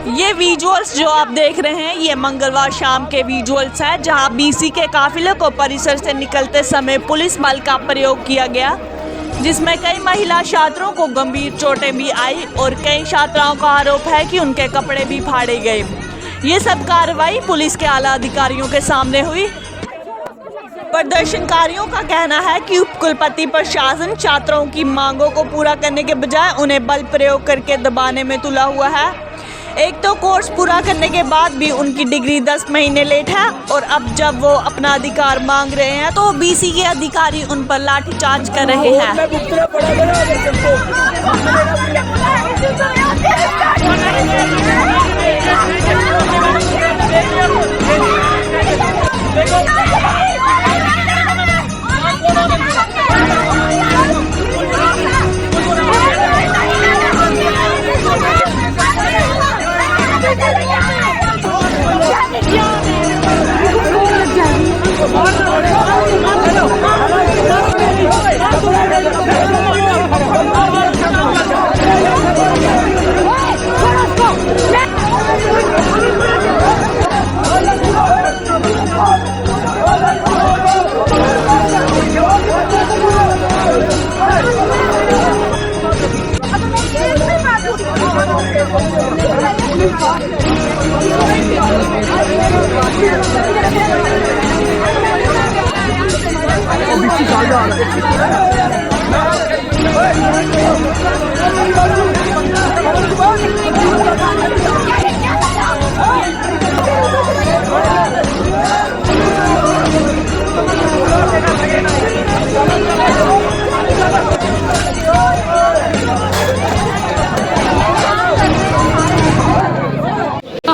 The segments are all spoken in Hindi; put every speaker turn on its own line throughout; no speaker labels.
ये विजुअल्स जो आप देख रहे हैं ये मंगलवार शाम के विजुअल्स हैं जहां बीसी के काफिले को परिसर से निकलते समय पुलिस बल का प्रयोग किया गया, जिसमें कई महिला छात्रों को गंभीर चोटें भी आई और कई छात्राओं का आरोप है कि उनके कपड़े भी फाड़े गए। ये सब कार्रवाई पुलिस के आला अधिकारियों के सामने हुई। प्रदर्शनकारियों का कहना है कि उपकुलपति प्रशासन छात्रों की मांगों को पूरा करने के बजाय उन्हें बल प्रयोग करके दबाने में तुला हुआ है। एक तो कोर्स पूरा करने के बाद भी उनकी डिग्री 10 महीने लेट है और अब जब वो अपना अधिकार मांग रहे हैं तो बीसी के अधिकारी उन पर लाठीचार्ज कर रहे हैं।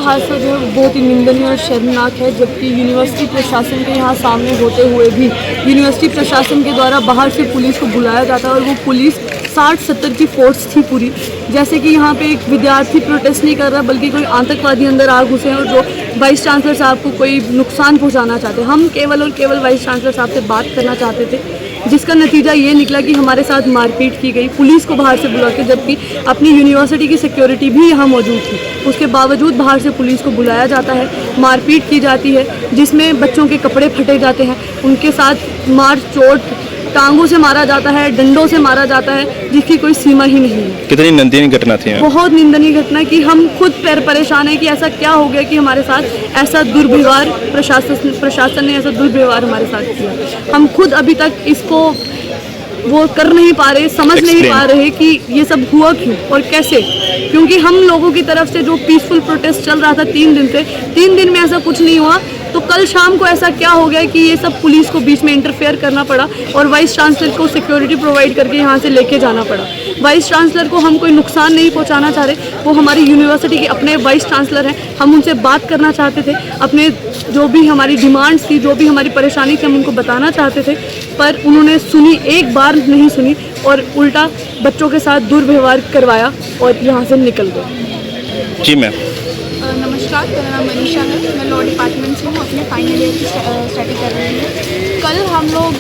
हादसा जो है बहुत ही निंदनीय और शर्मनाक है, जबकि यूनिवर्सिटी प्रशासन के यहाँ सामने होते हुए भी यूनिवर्सिटी प्रशासन के द्वारा बाहर से पुलिस को बुलाया जाता है और वो पुलिस 60-70 की फोर्स थी पूरी। जैसे कि यहाँ पे एक विद्यार्थी प्रोटेस्ट नहीं कर रहा बल्कि कोई आतंकवादी अंदर आ घुसे हैं और जो वाइस चांसलर साहब को कोई नुकसान पहुँचाना चाहते हैं। हम केवल और केवल वाइस चांसलर साहब से बात करना चाहते थे, जिसका नतीजा ये निकला कि हमारे साथ मारपीट की गई पुलिस को बाहर से बुला के, जबकि अपनी यूनिवर्सिटी की सिक्योरिटी भी यहाँ मौजूद थी। उसके बावजूद बाहर से पुलिस को बुलाया जाता है, मारपीट की जाती है, जिसमें बच्चों के कपड़े फटे जाते हैं, उनके साथ मार चोट टांगों से मारा जाता है, डंडों से मारा जाता है, जिसकी कोई सीमा ही नहीं है।
कितनी निंदनीय घटना थी?
बहुत निंदनीय घटना कि हम खुद परेशान हैं कि ऐसा क्या हो गया कि हमारे साथ ऐसा दुर्व्यवहार प्रशासन ने ऐसा दुर्व्यवहार हमारे साथ किया। हम खुद अभी तक इसको वो कर नहीं पा रहे, समझ नहीं पा रहे कि ये सब हुआ क्यों और कैसे, क्योंकि हम लोगों की तरफ से जो पीसफुल प्रोटेस्ट चल रहा था 3 दिन से, 3 दिन में ऐसा कुछ नहीं हुआ, तो कल शाम को ऐसा क्या हो गया कि ये सब पुलिस को बीच में इंटरफेयर करना पड़ा और वाइस चांसलर को सिक्योरिटी प्रोवाइड करके यहाँ से लेके जाना पड़ा। वाइस चांसलर को हम कोई नुकसान नहीं पहुँचाना चाह रहे, वो हमारी यूनिवर्सिटी के अपने वाइस चांसलर हैं, हम उनसे बात करना चाहते थे, अपने जो भी हमारी डिमांड्स थी, जो भी हमारी परेशानी थी, हम उनको बताना चाहते थे, पर उन्होंने सुनी, एक बार नहीं सुनी और उल्टा बच्चों के साथ दुर्व्यवहार करवाया और यहाँ से निकल गए।
जी मैम।
नमस्कार, मेरा नाम मनीषा है, मैं लॉ डिपार्टमेंट से हूँ, अपने फाइनल ईयर की स्टडी कर रही हूँ। कल हम लोग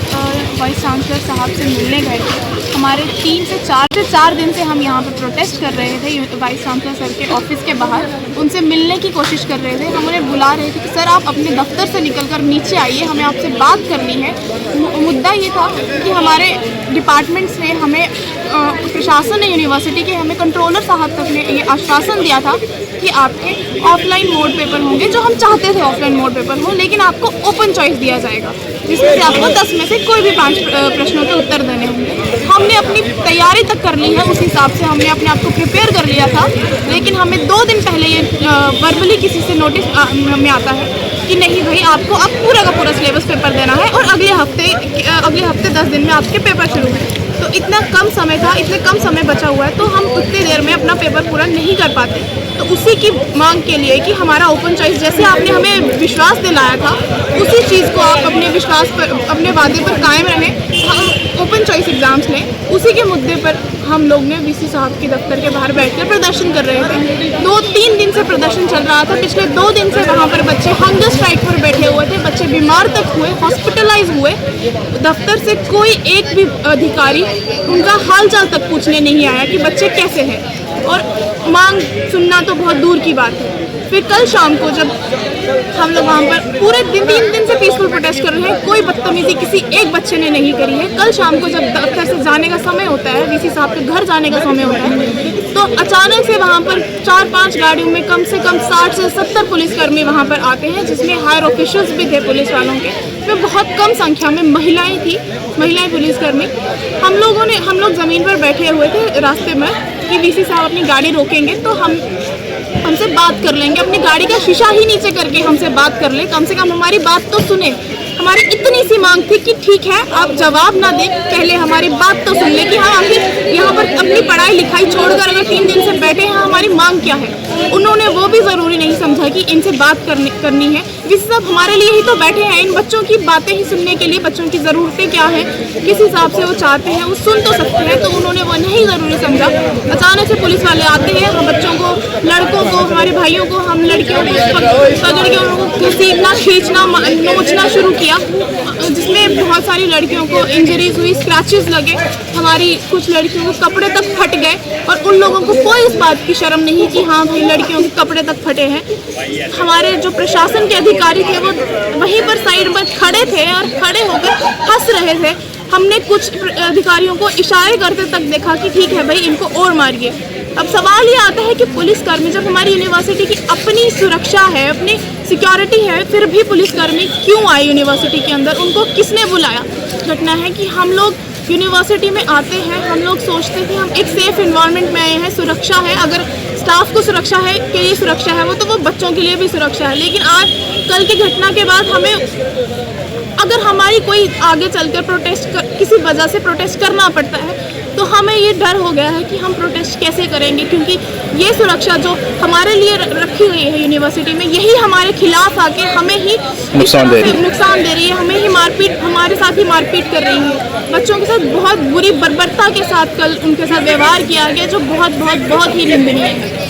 वाइस चांसलर साहब से मिलने गए थे। हमारे 3 से 4 दिन से हम यहाँ पर प्रोटेस्ट कर रहे थे वाइस चांसलर सर के ऑफिस के बाहर, उनसे मिलने की कोशिश कर रहे थे। हम उन्हें बुला रहे थे कि सर आप अपने दफ्तर से निकलकर नीचे आइए, हमें आपसे बात करनी है। मुद्दा ये था कि हमारे डिपार्टमेंट से हमें प्रशासन ने यूनिवर्सिटी के हमें कंट्रोलर साहब तक ने ये आश्वासन दिया था कि आपके ऑफलाइन मोड पेपर होंगे, जो हम चाहते थे ऑफलाइन मोड पेपर हो, लेकिन आपको ओपन चॉइस दिया जाएगा, जिसमें से आपको 10 में से कोई भी 5 प्रश्नों के उत्तर देने होंगे। हमने अपनी तैयारी तक कर ली है, उस हिसाब से हमने अपने आप को प्रिपेयर कर लिया था, लेकिन हमें 2 दिन पहले ये वर्बली किसी से नोटिस हमें आता है कि नहीं भाई आपको अब पूरा का पूरा सिलेबस पेपर देना है और अगले हफ्ते 10 दिन में आपके पेपर शुरू हैं। तो इतना कम समय था, इतने कम समय बचा हुआ है, तो हम उतनी देर में अपना पेपर पूरा नहीं कर पाते। तो उसी की मांग के लिए कि हमारा ओपन चॉइस, जैसे आपने हमें विश्वास दिलाया था, उसी चीज़ को आप अपने विश्वास पर, अपने वादे पर कायम रहें, हम ओपन चॉइस एग्ज़ाम्स लें। उसी के मुद्दे पर हम लोग ने वीसी साहब के दफ्तर के बाहर बैठकर प्रदर्शन कर रहे थे। 2-3 दिन से प्रदर्शन चल रहा था। पिछले 2 दिन से वहाँ पर बच्चे हंगर स्ट्राइक पर बैठे हुए थे, बच्चे बीमार तक हुए, हॉस्पिटलाइज हुए। दफ्तर से कोई एक भी अधिकारी उनका हाल चाल तक पूछने नहीं आया कि बच्चे कैसे हैं। और मांग सुनना तो बहुत दूर की बात है। फिर कल शाम को जब हम लोग वहाँ पर पूरे 3 दिन से पीसफुल प्रोटेस्ट कर रहे हैं, कोई बदतमीजी किसी एक बच्चे ने नहीं करी है। कल शाम को जब दफ्तर से जाने का समय होता है, वीसी साहब के घर जाने का समय होता है, तो अचानक से वहाँ पर 4-5 गाड़ियों में कम से कम 60 से 70 पुलिसकर्मी वहाँ पर आते हैं, जिसमें हायर ऑफिशियल्स भी थे पुलिस वालों के। में बहुत कम संख्या में महिलाएं थी, महिलाएं पुलिसकर्मी। हम लोग ज़मीन पर बैठे हुए थे रास्ते में कि वीसी साहब अपनी गाड़ी रोकेंगे तो हमसे बात कर लेंगे, अपनी गाड़ी का शीशा ही नीचे करके हमसे बात कर ले, कम से कम हमारी बात तो सुने। हमारी इतनी सी मांग थी कि ठीक है आप जवाब ना दें, पहले हमारी बात तो सुन ले कि हाँ आखिर यहाँ पर अपनी पढ़ाई लिखाई छोड़कर अगर 3 दिन से बैठे हैं, हमारी मांग क्या है। उन्होंने वो भी ज़रूरी नहीं समझा कि इनसे बात करनी है। जिस सब हमारे लिए ही तो बैठे हैं, इन बच्चों की बातें ही सुनने के लिए, बच्चों की ज़रूरतें क्या हैं, किस हिसाब से वो चाहते हैं वो सुन तो सकते हैं, तो उन्होंने वो नहीं ज़रूरी समझा। अचानक से पुलिस वाले आते हैं, हम बच्चों को, लड़कों को, हमारे भाइयों को, हम लड़कियों को पकड़ के उनको घसीटना, खींचना, नोचना शुरू किया, जिसमें बहुत सारी लड़कियों को इंजरीज हुई, स्क्रैचेस लगे, हमारी कुछ लड़कियों को कपड़े तक फट गए। और उन लोगों को कोई इस बात की शर्म नहीं कि हाँ भाई लड़कियों के कपड़े तक फटे हैं। हमारे जो प्रशासन के अधिकारी थे वो वहीं पर साइड में खड़े थे और खड़े होकर हंस रहे थे। हमने कुछ अधिकारियों को इशारे करते तक देखा कि ठीक है भाई इनको और मारिए। अब सवाल ये आता है कि पुलिसकर्मी, जब हमारी यूनिवर्सिटी की अपनी सुरक्षा है, अपनी सिक्योरिटी है, फिर भी पुलिसकर्मी क्यों आए यूनिवर्सिटी के अंदर, उनको किसने बुलाया। घटना है कि हम लोग यूनिवर्सिटी में आते हैं, हम लोग सोचते हैं हम एक सेफ इन्वायरमेंट में आए हैं, सुरक्षा है, अगर स्टाफ को सुरक्षा है के लिए सुरक्षा है वो, तो वो बच्चों के लिए भी सुरक्षा है। लेकिन आज कल की घटना के बाद हमें, अगर हमारी कोई आगे चलकर किसी वजह से प्रोटेस्ट करना पड़ता है, तो हमें ये डर हो गया है कि हम प्रोटेस्ट कैसे करेंगे, क्योंकि ये सुरक्षा जो हमारे लिए रखी हुई है यूनिवर्सिटी में, यही हमारे खिलाफ आके हमें ही नुकसान दे रही है, हमें ही मारपीट, हमारे साथ ही मारपीट कर रही है। बच्चों के साथ बहुत बुरी बर्बरता के साथ कल उनके साथ व्यवहार किया गया, जो बहुत बहुत बहुत ही निंदनीय है।